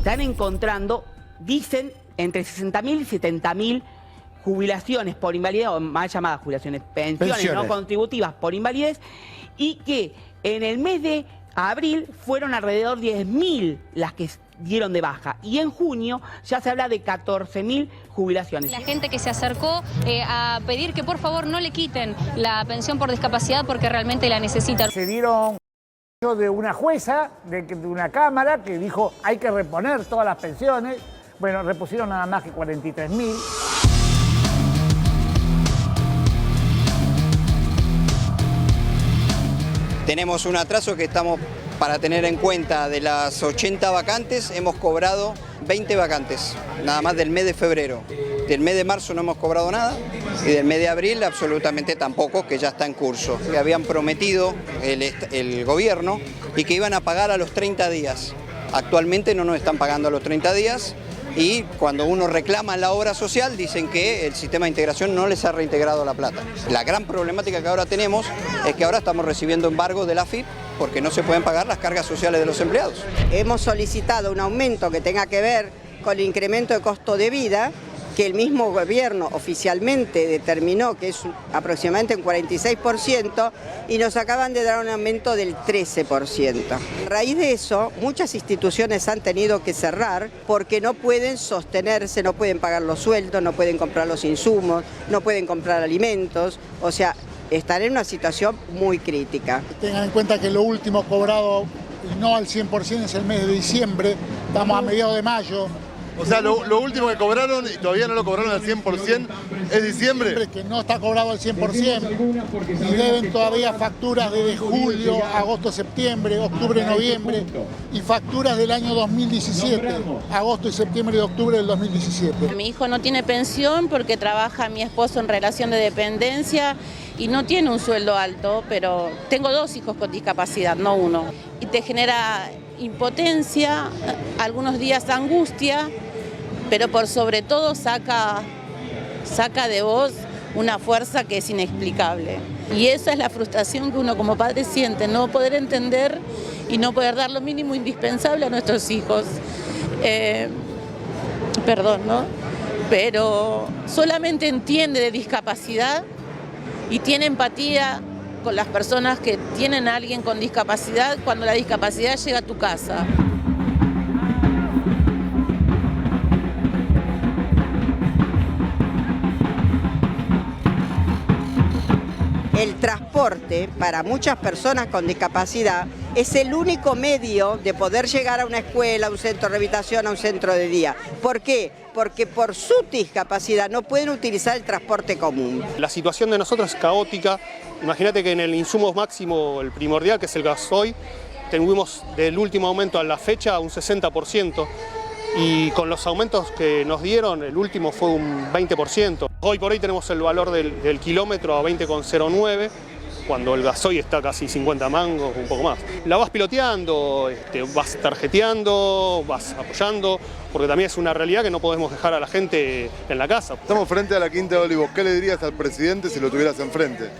están encontrando, dicen, entre 60.000 y 70.000 jubilaciones por invalidez, o mal llamadas jubilaciones, pensiones no contributivas por invalidez, y que en el mes de abril fueron alrededor de 10.000 las que dieron de baja. Y en junio ya se habla de 14.000 jubilaciones. La gente que se acercó a pedir que por favor no le quiten la pensión por discapacidad porque realmente la necesitan. Se dieron de una jueza, de una cámara, que dijo hay que reponer todas las pensiones. Bueno, repusieron nada más que 43.000. Tenemos un atraso que estamos, para tener en cuenta, de las 80 vacantes, hemos cobrado 20 vacantes, nada más del mes de febrero. Del mes de marzo no hemos cobrado nada y del mes de abril absolutamente tampoco, que ya está en curso. Que habían prometido el gobierno y que iban a pagar a los 30 días. Actualmente no nos están pagando a los 30 días. Y cuando uno reclama la obra social, dicen que el sistema de integración no les ha reintegrado la plata. La gran problemática que ahora tenemos es que ahora estamos recibiendo embargo de la AFIP porque no se pueden pagar las cargas sociales de los empleados. Hemos solicitado un aumento que tenga que ver con el incremento de costo de vida, que el mismo gobierno oficialmente determinó que es aproximadamente un 46%, y nos acaban de dar un aumento del 13%. A raíz de eso, muchas instituciones han tenido que cerrar porque no pueden sostenerse, no pueden pagar los sueldos, no pueden comprar los insumos, no pueden comprar alimentos, o sea, están en una situación muy crítica. Tengan en cuenta que lo último cobrado, y no al 100%, es el mes de diciembre, estamos a mediados de mayo. O sea, lo último que cobraron, y todavía no lo cobraron al 100%, es diciembre. Que no está cobrado al 100%, y deben todavía facturas desde julio, agosto, septiembre, octubre, noviembre, y facturas del año 2017, agosto y septiembre y octubre del 2017. Mi hijo no tiene pensión porque trabaja mi esposo en relación de dependencia y no tiene un sueldo alto, pero tengo 2 hijos con discapacidad, no uno. Y te genera impotencia, algunos días angustia, pero por sobre todo saca de vos una fuerza que es inexplicable. Y esa es la frustración que uno como padre siente, no poder entender y no poder dar lo mínimo indispensable a nuestros hijos. Perdón, ¿no? Pero solamente entiende de discapacidad y tiene empatía con las personas que tienen a alguien con discapacidad cuando la discapacidad llega a tu casa. El transporte para muchas personas con discapacidad es el único medio de poder llegar a una escuela, a un centro de rehabilitación, a un centro de día. ¿Por qué? Porque por su discapacidad no pueden utilizar el transporte común. La situación de nosotros es caótica. Imagínate que en el insumo máximo, el primordial, que es el gasoil, tuvimos del último aumento a la fecha un 60%. Y con los aumentos que nos dieron, el último fue un 20%. Hoy por hoy tenemos el valor del kilómetro a 20,09, cuando el gasoil está casi 50 mangos, un poco más. La vas piloteando, vas tarjeteando, vas apoyando, porque también es una realidad que no podemos dejar a la gente en la casa. Estamos frente a la Quinta de Olivos. ¿Qué le dirías al presidente si lo tuvieras enfrente?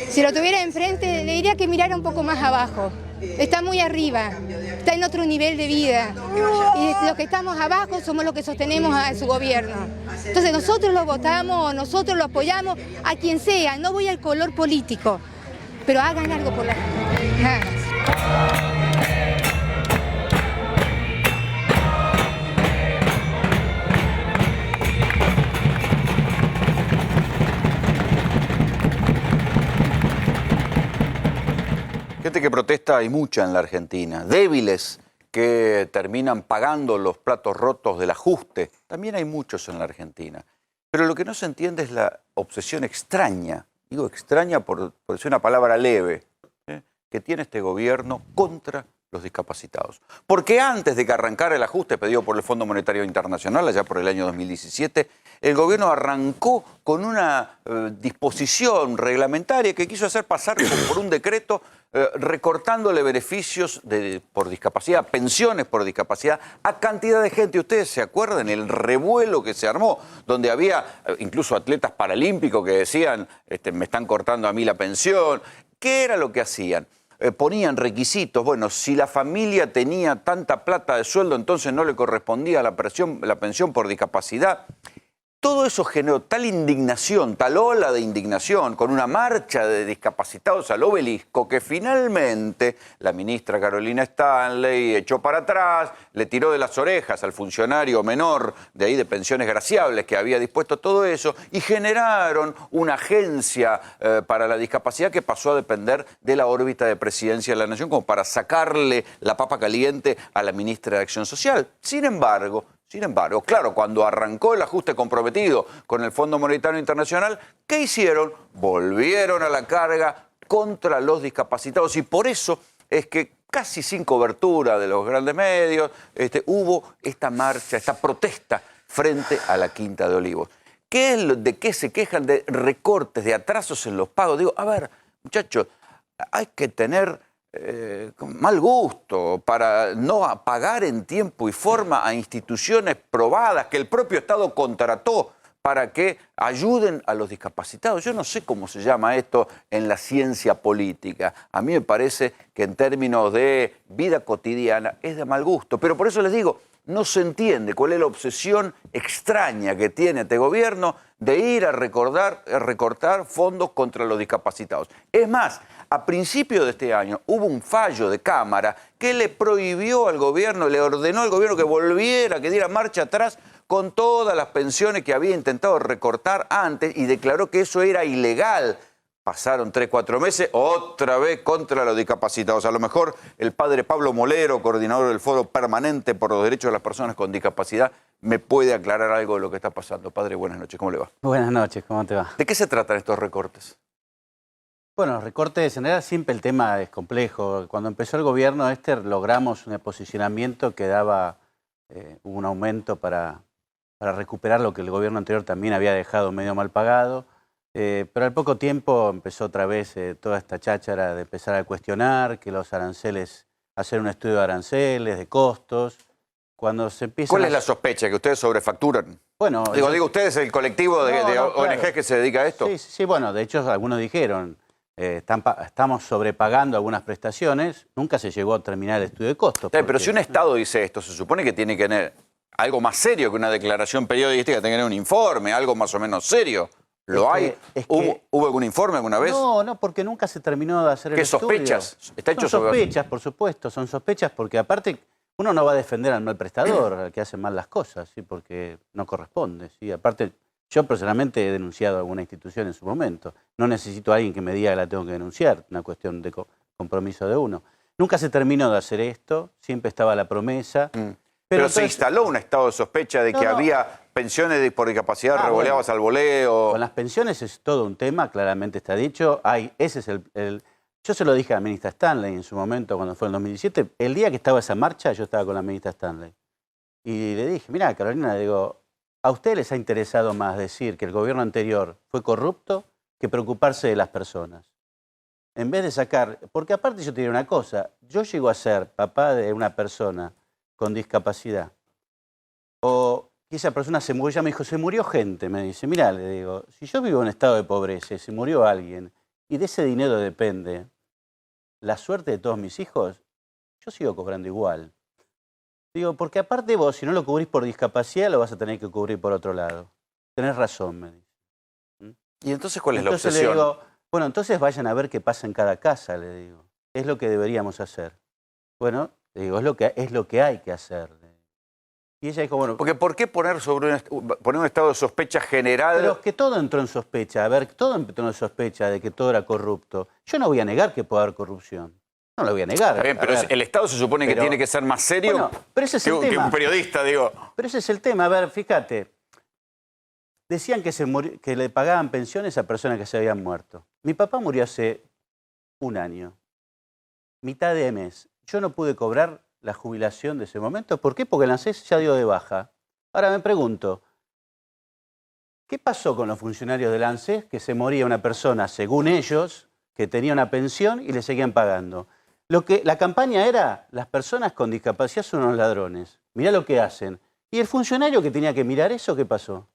Si lo tuviera enfrente, le diría que mirara un poco más abajo. Está muy arriba, está en otro nivel de vida. Y los que estamos abajo somos los que sostenemos a su gobierno. Entonces nosotros lo votamos, nosotros lo apoyamos, a quien sea, no voy al color político, pero hagan algo por la gente. Nada más. Gente que protesta hay mucha en la Argentina, débiles que terminan pagando los platos rotos del ajuste. También hay muchos en la Argentina. Pero lo que no se entiende es la obsesión extraña, digo extraña por decir una palabra leve, que tiene este gobierno contra los discapacitados. Porque antes de que arrancara el ajuste pedido por el Fondo Monetario Internacional, allá por el año 2017, el gobierno arrancó con una disposición reglamentaria que quiso hacer pasar por un decreto recortándole beneficios por discapacidad, pensiones por discapacidad, a cantidad de gente. Ustedes se acuerdan el revuelo que se armó, donde había incluso atletas paralímpicos que decían, me están cortando a mí la pensión. ¿Qué era lo que hacían? ponían requisitos. Bueno, si la familia tenía tanta plata de sueldo, entonces no le correspondía la pensión por discapacidad. Todo eso generó tal indignación, tal ola de indignación, con una marcha de discapacitados al obelisco, que finalmente la ministra Carolina Stanley echó para atrás, le tiró de las orejas al funcionario menor de ahí de pensiones graciables que había dispuesto todo eso, y generaron una agencia para la discapacidad que pasó a depender de la órbita de Presidencia de la Nación, como para sacarle la papa caliente a la ministra de Acción Social. Sin embargo, claro, cuando arrancó el ajuste comprometido con el Fondo Monetario Internacional, ¿qué hicieron? Volvieron a la carga contra los discapacitados, y por eso es que casi sin cobertura de los grandes medios hubo esta marcha, esta protesta frente a la Quinta de Olivos. ¿De qué se quejan? De recortes, de atrasos en los pagos. Digo, a ver, muchachos, hay que tener mal gusto para no pagar en tiempo y forma a instituciones probadas que el propio Estado contrató para que ayuden a los discapacitados. Yo no sé cómo se llama esto en la ciencia política. A mí me parece que en términos de vida cotidiana es de mal gusto. Pero por eso les digo, no se entiende cuál es la obsesión extraña que tiene este gobierno de ir a recortar fondos contra los discapacitados. Es más, a principios de este año hubo un fallo de Cámara que le prohibió al gobierno, le ordenó al gobierno que volviera, que diera marcha atrás con todas las pensiones que había intentado recortar antes, y declaró que eso era ilegal. Pasaron 3, 4 meses, otra vez contra los discapacitados. A lo mejor el padre Pablo Molero, coordinador del Foro Permanente por los Derechos de las Personas con Discapacidad, me puede aclarar algo de lo que está pasando. Padre, buenas noches, ¿cómo le va? Buenas noches, ¿cómo te va? ¿De qué se tratan estos recortes? Bueno, los recortes, en realidad siempre el tema es complejo. Cuando empezó el gobierno logramos un posicionamiento que daba un aumento para recuperar lo que el gobierno anterior también había dejado medio mal pagado. Pero al poco tiempo empezó otra vez toda esta cháchara de empezar a cuestionar que los aranceles, hacer un estudio de aranceles, de costos. Cuando se empieza. ¿Cuál es la sospecha? ¿Que ustedes sobrefacturan? Bueno, digo, ustedes, el colectivo de ONG claro, que se dedica a esto. Sí, bueno, de hecho algunos dijeron, estamos sobrepagando algunas prestaciones, nunca se llegó a terminar el estudio de costos. Pero si un Estado dice esto, se supone que tiene que tener algo más serio que una declaración periodística, tiene que tener un informe, algo más o menos serio. ¿Lo hay? ¿Hubo algún informe alguna vez? No, porque nunca se terminó de hacer el estudio. ¿Qué sospechas? ¿Está hecho son sospechas, por supuesto, son sospechas porque aparte uno no va a defender al mal prestador, al que hace mal las cosas, ¿sí? Porque no corresponde. ¿Sí? Aparte, yo personalmente he denunciado a alguna institución en su momento. No necesito a alguien que me diga que la tengo que denunciar, una cuestión de compromiso de uno. Nunca se terminó de hacer esto, siempre estaba la promesa. Pero entonces, se instaló un estado de sospecha de que había pensiones por discapacidad revoleadas al voleo. Con las pensiones es todo un tema, claramente está dicho. Ese es yo se lo dije a la ministra Stanley en su momento, cuando fue en 2017. El día que estaba esa marcha, yo estaba con la ministra Stanley. Y le dije, mirá, Carolina, digo, ¿a ustedes les ha interesado más decir que el gobierno anterior fue corrupto que preocuparse de las personas? En vez de sacar. Porque aparte yo te diré una cosa, yo llego a ser papá de una persona con discapacidad, o que esa persona se murió, ya me dijo, se murió gente, me dice, mirá, le digo, si yo vivo en estado de pobreza y se murió alguien, y de ese dinero depende la suerte de todos mis hijos, yo sigo cobrando igual. Digo, porque aparte vos, si no lo cubrís por discapacidad, lo vas a tener que cubrir por otro lado. Tenés razón, me dice. ¿Y entonces cuál es la obsesión? Le digo, bueno, entonces vayan a ver qué pasa en cada casa, le digo. Es lo que deberíamos hacer. Bueno, le digo, es lo que hay que hacer. Y ella dijo, bueno. Porque ¿por qué poner un estado de sospecha general? Pero es que todo entró en sospecha. A ver, todo entró en sospecha de que todo era corrupto. Yo no voy a negar que pueda haber corrupción. No lo voy a negar. Está bien, pero el Estado se supone que tiene que ser más serio, bueno, pero ese es el tema. Que un periodista, digo. Pero ese es el tema. A ver, fíjate. Decían que le pagaban pensiones a personas que se habían muerto. Mi papá murió hace un año. Mitad de mes. Yo no pude cobrar la jubilación de ese momento. ¿Por qué? Porque el ANSES ya dio de baja. Ahora me pregunto, ¿qué pasó con los funcionarios del ANSES que se moría una persona, según ellos, que tenía una pensión y le seguían pagando? La campaña era, las personas con discapacidad son unos ladrones. Mirá lo que hacen. ¿Y el funcionario que tenía que mirar eso, qué pasó?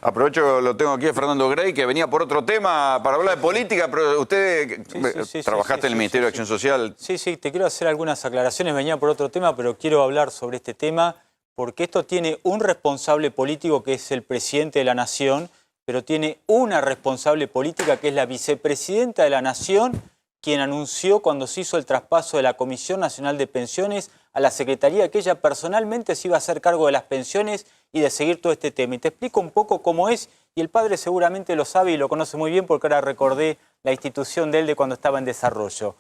Aprovecho, lo tengo aquí a Fernando Grey, que venía por otro tema para hablar de política, pero usted trabajaste en el Ministerio de Acción Social. Sí, te quiero hacer algunas aclaraciones, venía por otro tema, pero quiero hablar sobre este tema porque esto tiene un responsable político que es el presidente de la Nación, pero tiene una responsable política que es la vicepresidenta de la Nación, quien anunció cuando se hizo el traspaso de la Comisión Nacional de Pensiones a la Secretaría que ella personalmente se iba a hacer cargo de las pensiones y de seguir todo este tema. Y te explico un poco cómo es, y el padre seguramente lo sabe y lo conoce muy bien porque ahora recordé la institución de él de cuando estaba en desarrollo.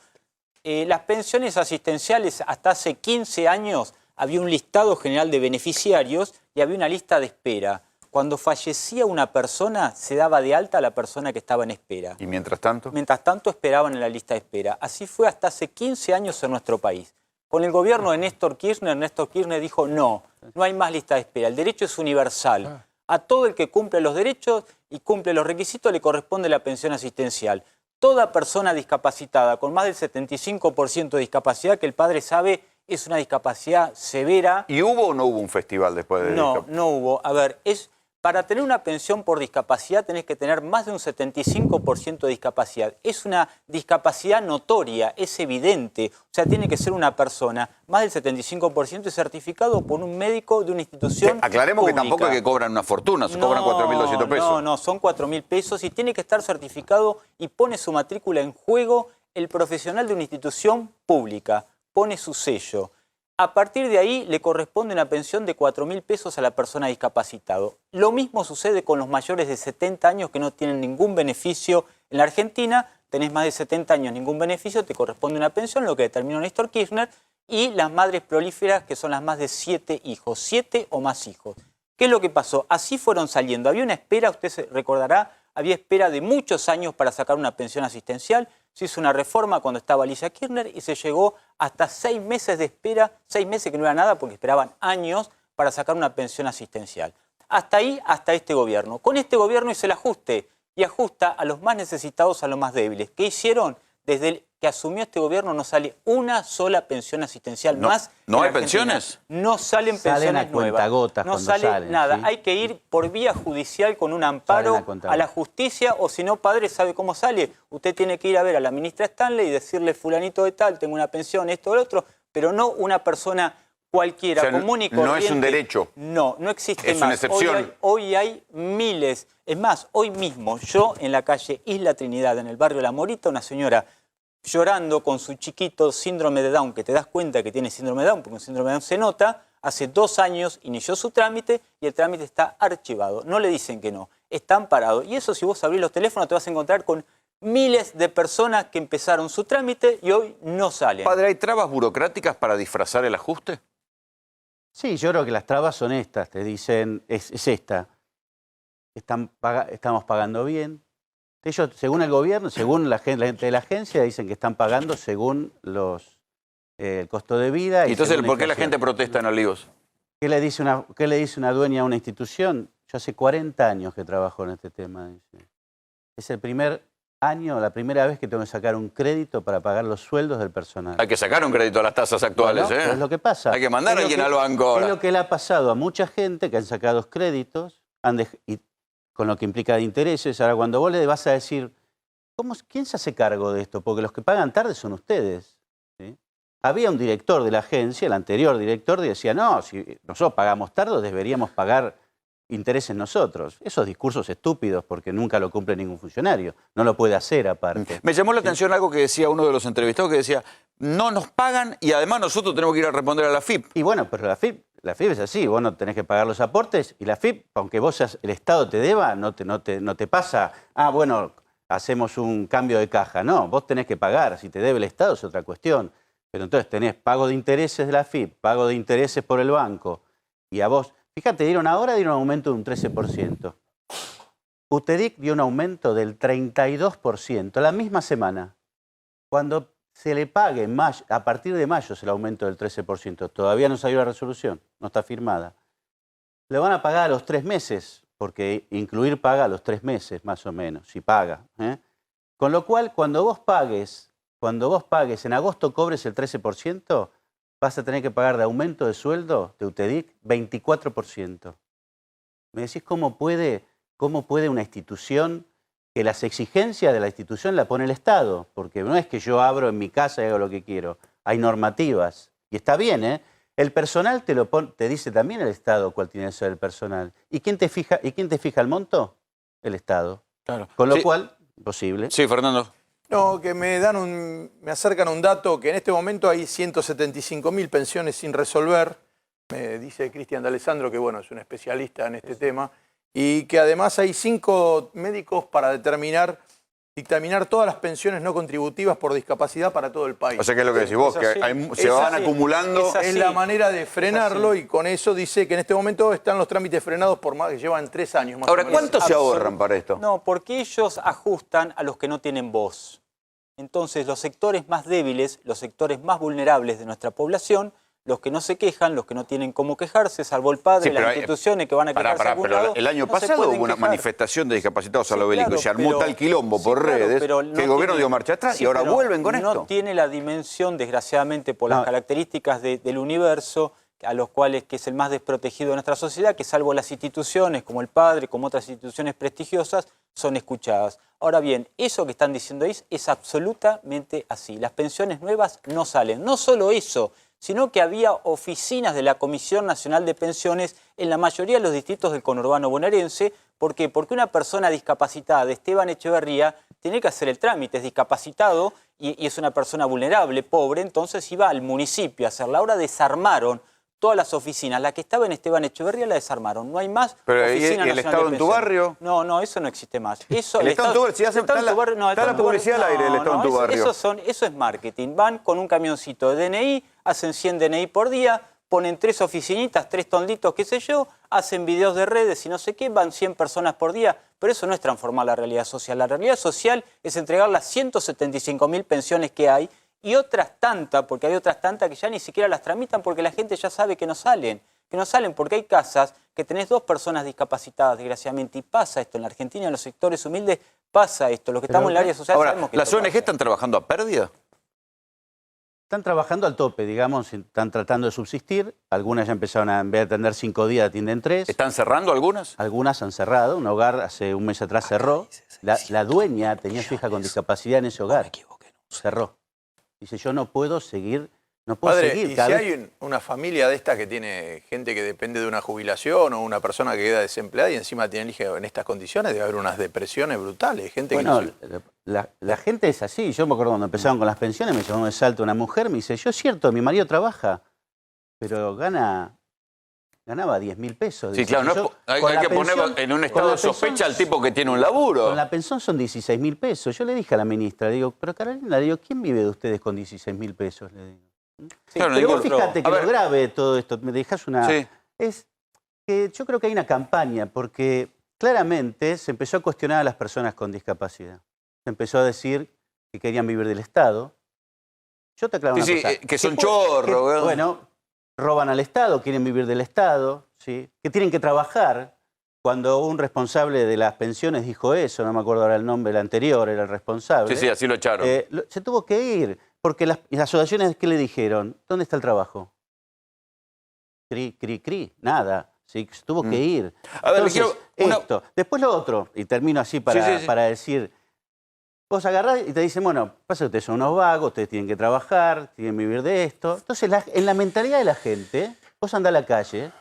Las pensiones asistenciales, hasta hace 15 años había un listado general de beneficiarios y había una lista de espera. Cuando fallecía una persona, se daba de alta a la persona que estaba en espera. ¿Y mientras tanto? Mientras tanto esperaban en la lista de espera. Así fue hasta hace 15 años en nuestro país. Con el gobierno de Néstor Kirchner dijo no hay más lista de espera. El derecho es universal. A todo el que cumple los derechos y cumple los requisitos le corresponde la pensión asistencial. Toda persona discapacitada con más del 75% de discapacidad, que el padre sabe es una discapacidad severa. ¿Y hubo o no hubo un festival después de...? No hubo. A ver, para tener una pensión por discapacidad tenés que tener más de un 75% de discapacidad. Es una discapacidad notoria, es evidente. O sea, tiene que ser una persona más del 75% y certificado por un médico de una institución aclaremos pública. que tampoco es que cobran una fortuna, se cobran 4.200 pesos. No, son 4.000 pesos y tiene que estar certificado y pone su matrícula en juego el profesional de una institución pública. Pone su sello. A partir de ahí le corresponde una pensión de 4.000 pesos a la persona discapacitada. Lo mismo sucede con los mayores de 70 años que no tienen ningún beneficio en la Argentina. Tenés más de 70 años, ningún beneficio, te corresponde una pensión, lo que determinó Néstor Kirchner. Y las madres prolíferas, que son las más de 7 hijos, 7 o más hijos. ¿Qué es lo que pasó? Así fueron saliendo. Había una espera, usted se recordará, había espera de muchos años para sacar una pensión asistencial. Se hizo una reforma cuando estaba Alicia Kirchner y se llegó hasta 6 meses de espera, 6 meses que no era nada porque esperaban años para sacar una pensión asistencial. Hasta ahí, hasta este gobierno. Con este gobierno hizo el ajuste y ajusta a los más necesitados, a los más débiles. ¿Qué hicieron? Desde que asumió este gobierno no sale una sola pensión asistencial más. ¿No hay pensiones? No salen pensiones nuevas. No sale nada. ¿Sí? Hay que ir por vía judicial con un amparo a la justicia o si no, padre, ¿sabe cómo sale? Usted tiene que ir a ver a la ministra Stanley y decirle fulanito de tal, tengo una pensión, esto o lo otro, pero no una persona cualquiera, común y corriente. No es un derecho. No existe más. Es una excepción. Hoy hay miles. Es más, hoy mismo yo en la calle Isla Trinidad, en el barrio La Morita, una señora llorando con su chiquito síndrome de Down, que te das cuenta que tiene síndrome de Down, porque un síndrome de Down se nota, hace 2 años inició su trámite y el trámite está archivado. No le dicen que no, está amparado. Y eso si vos abrís los teléfonos te vas a encontrar con miles de personas que empezaron su trámite y hoy no salen. Padre, ¿hay trabas burocráticas para disfrazar el ajuste? Sí, yo creo que las trabas son estas, te dicen, es esta. Estamos pagando bien. Ellos, según el gobierno, según la gente de la agencia, dicen que están pagando según el costo de vida. ¿Y entonces por qué la gente protesta en Olivos? ¿Qué le dice una dueña a una institución? Yo hace 40 años que trabajo en este tema. Dice. Es el primer año, la primera vez que tengo que sacar un crédito para pagar los sueldos del personal. Hay que sacar un crédito a las tasas actuales, bueno, pero es lo que pasa. Hay que mandar a alguien al banco ahora. Es lo que le ha pasado a mucha gente que han sacado créditos, con lo que implica de intereses. Ahora, cuando vos le vas a decir, ¿quién se hace cargo de esto? Porque los que pagan tarde son ustedes. ¿Sí? Había un director de la agencia, el anterior director, que decía, no, si nosotros pagamos tarde, deberíamos pagar intereses nosotros. Esos discursos estúpidos, porque nunca lo cumple ningún funcionario. No lo puede hacer aparte. Me llamó la atención algo que decía uno de los entrevistados, que decía, no nos pagan y además nosotros tenemos que ir a responder a la AFIP. Y bueno, pero la AFIP es así, vos no tenés que pagar los aportes y la AFIP, aunque vos el Estado te deba, no te pasa, bueno, hacemos un cambio de caja. No, vos tenés que pagar, si te debe el Estado es otra cuestión. Pero entonces tenés pago de intereses de la AFIP, pago de intereses por el banco y a vos, fíjate, dieron un aumento de un 13%. UTEDIC dio un aumento del 32% la misma semana. Cuando se le pague a partir de mayo es el aumento del 13%. Todavía no salió la resolución, no está firmada. Le van a pagar a los 3 meses, porque incluir paga a los 3 meses más o menos, si paga. Con lo cual, cuando vos pagues, en agosto cobres el 13%, vas a tener que pagar de aumento de sueldo de UTEDIC 24%. Me decís, ¿cómo puede cómo puede una institución, que las exigencias de la institución la pone el Estado, porque no es que yo abro en mi casa y hago lo que quiero, hay normativas, y está bien, ¿eh? El personal te dice también el Estado cuál tiene que ser el personal. ¿Y quién te fija el monto? El Estado. Claro. Con lo cual, posible. Sí, Fernando. No, que me acercan un dato que en este momento hay 175.000 pensiones sin resolver. Me dice Cristian D'Alessandro, que bueno, es un especialista en este tema, y que además hay 5 médicos para dictaminar todas las pensiones no contributivas por discapacidad para todo el país. O sea, que es lo que decís vos, que se van acumulando. Es la manera de frenarlo y con eso dice que en este momento están los trámites frenados por más que llevan 3 años más. Ahora, o menos. ¿cuánto se ahorran para esto? No, porque ellos ajustan a los que no tienen voz. Entonces, los sectores más débiles, los sectores más vulnerables de nuestra población, los que no se quejan, los que no tienen cómo quejarse, salvo el padre, las instituciones que van a quejarse a algún pero lado, el año no se pasado pueden hubo una quejar. manifestación de discapacitados a lo Sí, bélico claro, y se armó tal quilombo por redes pero que el gobierno dio marcha atrás y ahora pero vuelven con no esto. tiene la dimensión, desgraciadamente, por las características del universo, a los cuales que es el más desprotegido de nuestra sociedad, que salvo las instituciones como el padre, como otras instituciones prestigiosas, son escuchadas. Ahora bien, eso que están diciendo ahí es absolutamente así. Las pensiones nuevas no salen. No solo eso, sino que había oficinas de la Comisión Nacional de Pensiones en la mayoría de los distritos del conurbano bonaerense. ¿Por qué? Porque una persona discapacitada de Esteban Echeverría tiene que hacer el trámite, es discapacitado y es una persona vulnerable, pobre, entonces iba al municipio a hacerla. Ahora desarmaron todas las oficinas. La que estaba en Esteban Echeverría la desarmaron. No hay más pero oficina ¿y el Estado en tu barrio? No, eso no existe más. Eso, el Estado en tu barrio, si hacen está la publicidad al aire, el Estado en tu barrio. Eso es marketing. Van con un camioncito de DNI, hacen 100 DNI por día, ponen 3 oficinitas, 3 tonditos, qué sé yo, hacen videos de redes y no sé qué, van 100 personas por día. Pero eso no es transformar la realidad social. La realidad social es entregar las 175.000 pensiones que hay y otras tantas, porque hay otras tantas que ya ni siquiera las tramitan porque la gente ya sabe que no salen. Que no salen porque hay casas que tenés 2 personas discapacitadas, desgraciadamente, y pasa esto en la Argentina, en los sectores humildes, pasa esto. Los que estamos en el área social ahora, sabemos que ¿las esto ONG pasa. están trabajando a pérdida? Están trabajando al tope, digamos, están tratando de subsistir. Algunas ya empezaron a, en vez de atender 5 días, atienden 3. ¿Están cerrando algunas? Algunas han cerrado. Un hogar hace un mes atrás cerró. La dueña tenía su hija con discapacidad en ese hogar. Cerró. Dice, yo no puedo seguir, no puedo Padre, seguir. y si hay una familia de estas que tiene gente que depende de una jubilación o una persona que queda desempleada y encima tiene hija en estas condiciones, debe haber unas depresiones brutales. Gente bueno, que la gente es así. Yo me acuerdo cuando empezaron con las pensiones, me llamó de salto una mujer, me dice, yo es cierto, mi marido trabaja, pero ganaba 10.000 pesos. Sí, Dice, claro, yo, hay que ponerlo en un estado de sospecha al tipo que tiene un laburo. Con la pensión son 16.000 pesos. Yo le dije a la ministra, digo, pero Carolina, le digo, ¿quién vive de ustedes con 16.000 pesos? Le digo. Sí, claro, pero vos fíjate que lo grave de todo esto, me dejas una... Sí. Es que yo creo que hay una campaña, porque claramente se empezó a cuestionar a las personas con discapacidad. Se empezó a decir que querían vivir del Estado. Yo te aclaro una cosa. Que son chorros. Bueno, roban al Estado, quieren vivir del Estado, ¿sí? Que tienen que trabajar. Cuando un responsable de las pensiones dijo eso, no me acuerdo ahora el nombre, el anterior era el responsable. Sí, así lo echaron. Se tuvo que ir, porque las asociaciones, ¿qué le dijeron? ¿Dónde está el trabajo? Cri, nada. Sí, se tuvo que ir. A ver, entonces, esto. Después lo otro, y termino así para decir, vos agarrás y te dicen, bueno, pasa que ustedes son unos vagos, ustedes tienen que trabajar, tienen que vivir de esto. Entonces, en la mentalidad de la gente, vos andás a la calle,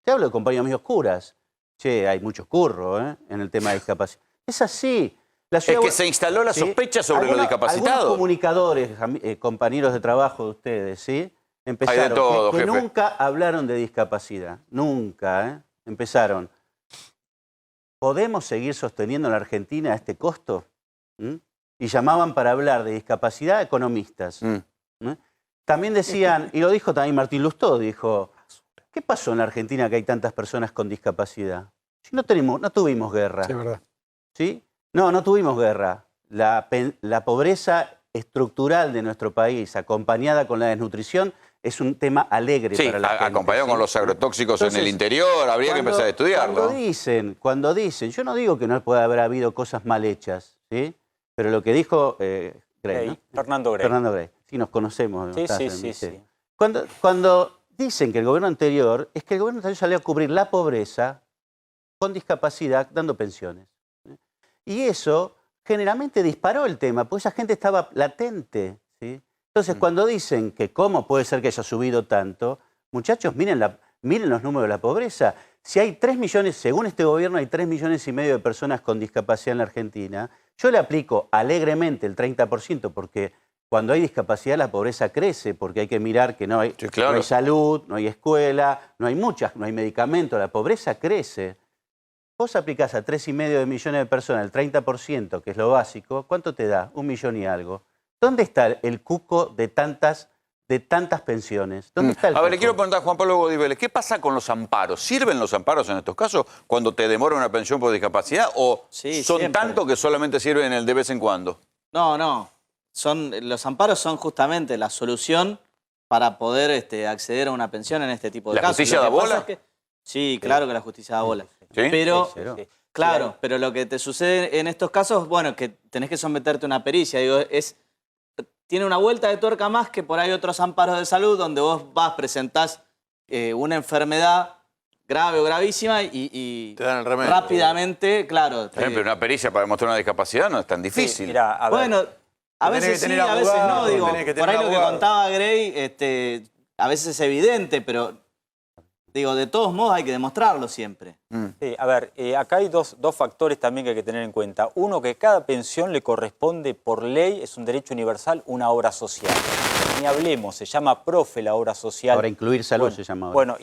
te hablo de compañeros míos curas, che, hay muchos curros en el tema de discapacidad. Es así. Es que se instaló la sospecha sobre los discapacitados. Algunos comunicadores, compañeros de trabajo de ustedes, ¿sí? Empezaron, todo, que nunca hablaron de discapacidad, nunca, empezaron. ¿Podemos seguir sosteniendo en la Argentina este costo? Y llamaban para hablar de discapacidad a economistas. También decían, y lo dijo también Martín Lustó, dijo, ¿qué pasó en la Argentina que hay tantas personas con discapacidad? Si no tuvimos guerra. Sí, verdad. ¿Sí? No tuvimos guerra. La pobreza estructural de nuestro país, acompañada con la desnutrición, es un tema alegre para la gente. Acompañado con los agrotóxicos. Entonces, en el interior, habría que empezar a estudiarlo. Cuando dicen, yo no digo que no pueda haber habido cosas mal hechas, ¿sí? Pero lo que dijo Grey, ¿no? Fernando Grey. Sí, nos conocemos. Sí. Cuando dicen que el gobierno anterior, es que el gobierno anterior salió a cubrir la pobreza con discapacidad dando pensiones. Y eso generalmente disparó el tema, porque esa gente estaba latente, ¿sí? Entonces, cuando dicen que cómo puede ser que haya subido tanto, muchachos, miren los números de la pobreza. Si hay 3 millones, según este gobierno, hay 3,5 millones de personas con discapacidad en la Argentina, yo le aplico alegremente el 30%, porque cuando hay discapacidad la pobreza crece, porque hay que mirar que no hay, sí, claro, no hay salud, no hay escuela, no hay medicamentos, la pobreza crece. Vos aplicás a 3,5 millones de personas el 30%, que es lo básico, ¿cuánto te da? 1 millón y algo. ¿Dónde está el cuco de tantas pensiones? ¿Dónde está el A ver, cuco? le quiero preguntar a Juan Pablo Godiveles, ¿qué pasa con los amparos? ¿Sirven los amparos en estos casos cuando te demora una pensión por discapacidad o Sí, son siempre. tanto que solamente sirven el de vez en cuando? No. Los amparos son justamente la solución para poder acceder a una pensión en este tipo de ¿La casos. justicia Lo da que pasa bola? es que- sí, claro que la justicia da bola. ¿Sí? Pero, Sí. claro, pero lo que te sucede en estos casos, bueno, que tenés que someterte a una pericia. Digo, tiene una vuelta de tuerca más que por ahí otros amparos de salud donde vos presentás una enfermedad grave o gravísima y te dan el remedio. Rápidamente, claro. Pero una pericia para demostrar una discapacidad no es tan difícil. Mira, a ver, Bueno, a Tenés veces que sí, tener a veces no. abogado, Digo, tenés que por tener ahí lo que abogado. contaba Gray, a veces es evidente, pero digo, de todos modos hay que demostrarlo siempre. Sí, a ver, acá hay dos factores también que hay que tener en cuenta. Uno, que cada pensión le corresponde por ley, es un derecho universal, una obra social. Ni hablemos, se llama profe la obra social. Ahora incluir salud se llama ahora. Bueno,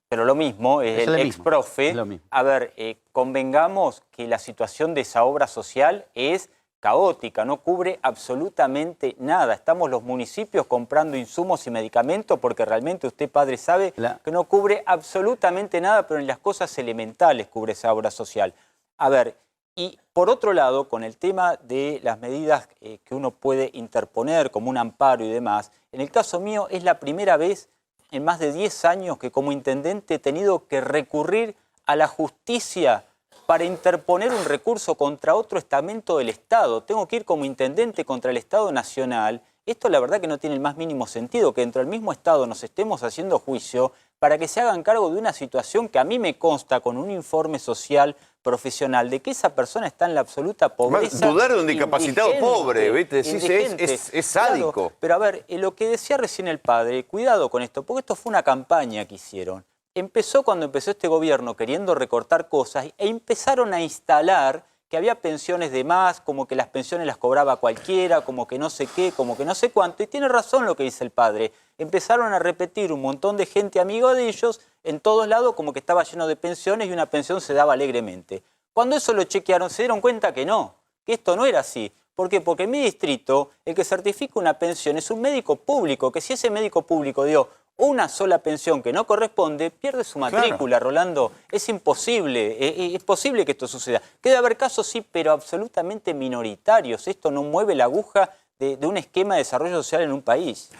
pero lo mismo, es lo el mismo, ex profe. es lo mismo. A ver, convengamos que la situación de esa obra social es caótica, no cubre absolutamente nada. Estamos los municipios comprando insumos y medicamentos porque realmente usted, padre, sabe que no cubre absolutamente nada, pero en las cosas elementales cubre esa obra social. A ver, y por otro lado, con el tema de las medidas que uno puede interponer como un amparo y demás, en el caso mío es la primera vez en más de 10 años que como intendente he tenido que recurrir a la justicia para interponer un recurso contra otro estamento del Estado. Tengo que ir como intendente contra el Estado Nacional. Esto la verdad que no tiene el más mínimo sentido, que dentro del mismo Estado nos estemos haciendo juicio para que se hagan cargo de una situación que a mí me consta con un informe social profesional de que esa persona está en la absoluta pobreza. Dudar de un discapacitado indigente, pobre, ¿viste? Decís, indigente. es sádico. Claro, pero a ver, lo que decía recién el padre, cuidado con esto, porque esto fue una campaña que hicieron. Empezó cuando empezó este gobierno queriendo recortar cosas e empezaron a instalar que había pensiones de más, como que las pensiones las cobraba cualquiera, como que no sé qué, como que no sé cuánto. Y tiene razón lo que dice el padre. Empezaron a repetir un montón de gente amigo de ellos en todos lados como que estaba lleno de pensiones y una pensión se daba alegremente. Cuando eso lo chequearon se dieron cuenta que no, que esto no era así. ¿Por qué? Porque en mi distrito el que certifica una pensión es un médico público, que si ese médico público dio una sola pensión que no corresponde, pierde su matrícula, claro. Rolando. Es imposible, es posible que esto suceda. Que debe haber casos, sí, pero absolutamente minoritarios. Esto no mueve la aguja de un esquema de desarrollo social en un país.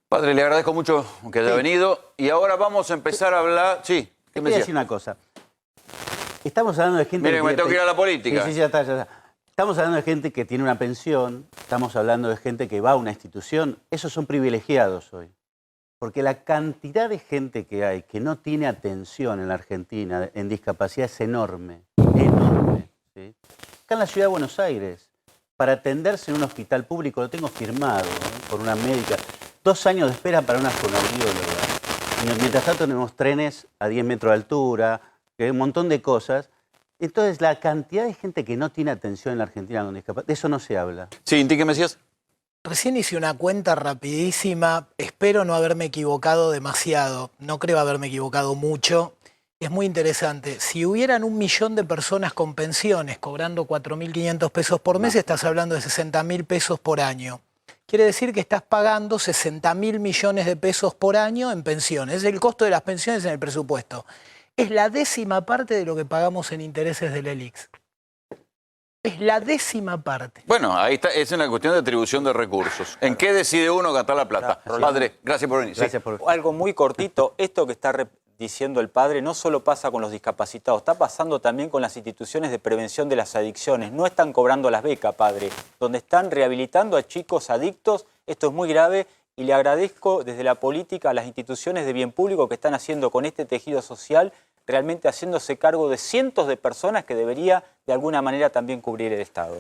Padre, le agradezco mucho que haya venido y ahora vamos a empezar a hablar... Sí, ¿qué me decía? decía? Una cosa. Estamos hablando de gente... Miren, me tengo que ir a la política. Sí, ya está. Estamos hablando de gente que tiene una pensión, estamos hablando de gente que va a una institución. Esos son privilegiados hoy. Porque la cantidad de gente que hay que no tiene atención en la Argentina en discapacidad es enorme, enorme. ¿Sí? Acá en la ciudad de Buenos Aires, para atenderse en un hospital público, lo tengo firmado por una médica, 2 años de espera para una fonoaudióloga. Y mientras tanto tenemos trenes a 10 metros de altura, un montón de cosas. Entonces la cantidad de gente que no tiene atención en la Argentina con discapacidad, de eso no se habla. Sí, Inti, ¿qué me decías? Recién hice una cuenta rapidísima, espero no haberme equivocado demasiado, no creo haberme equivocado mucho. Es muy interesante, si hubieran 1 millón de personas con pensiones cobrando 4.500 pesos por mes, estás hablando de 60.000 pesos por año. Quiere decir que estás pagando 60.000 millones de pesos por año en pensiones, es el costo de las pensiones en el presupuesto. Es la 10ª parte de lo que pagamos en intereses del ELIX. Es la 10ª parte. Bueno, ahí está, es una cuestión de atribución de recursos. ¿En qué decide uno gastar la plata? Padre, gracias por venir. Gracias por... Algo muy cortito, esto que está diciendo el padre no solo pasa con los discapacitados, está pasando también con las instituciones de prevención de las adicciones. No están cobrando las becas, padre, donde están rehabilitando a chicos adictos. Esto es muy grave y le agradezco desde la política a las instituciones de bien público que están haciendo con este tejido social realmente haciéndose cargo de cientos de personas que debería de alguna manera también cubrir el Estado.